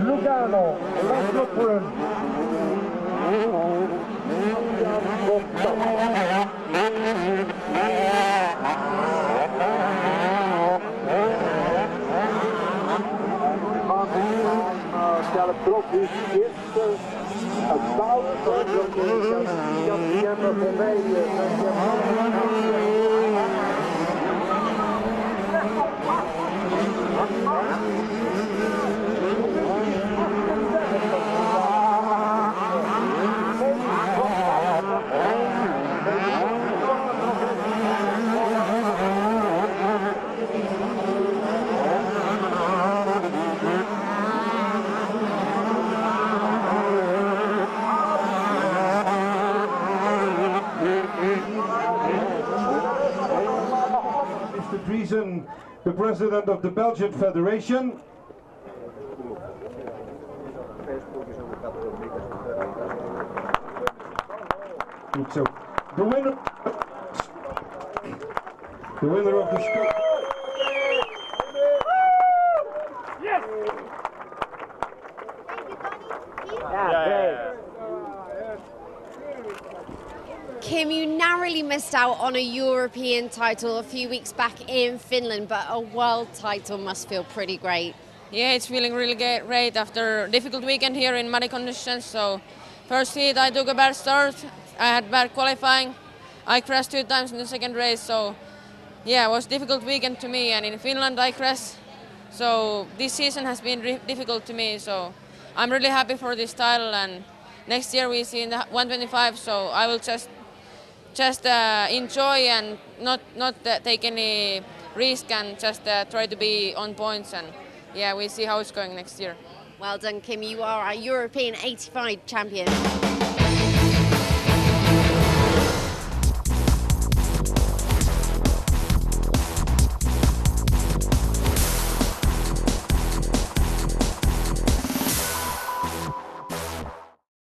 Lugano, Laszlo Prun. Trofee eerste het bouwen van de kampioen van mij. The president of the Belgian Federation. So, the winner of the scope. Yes. Kim, you narrowly missed out on a European title a few weeks back in Finland, but a world title must feel pretty great. Yeah, it's feeling really great after a difficult weekend here in muddy conditions. So, first heat I took a bad start, I had bad qualifying, I crashed 2 times in the second race. So, yeah, it was a difficult weekend to me, and in Finland I crashed. So, this season has been difficult to me. So, I'm really happy for this title, and next year we see in the 125. So, I will just enjoy and not take any risk, and just try to be on points, and yeah, we see how it's going next year. Well done, Kim. You are our European 85 champion.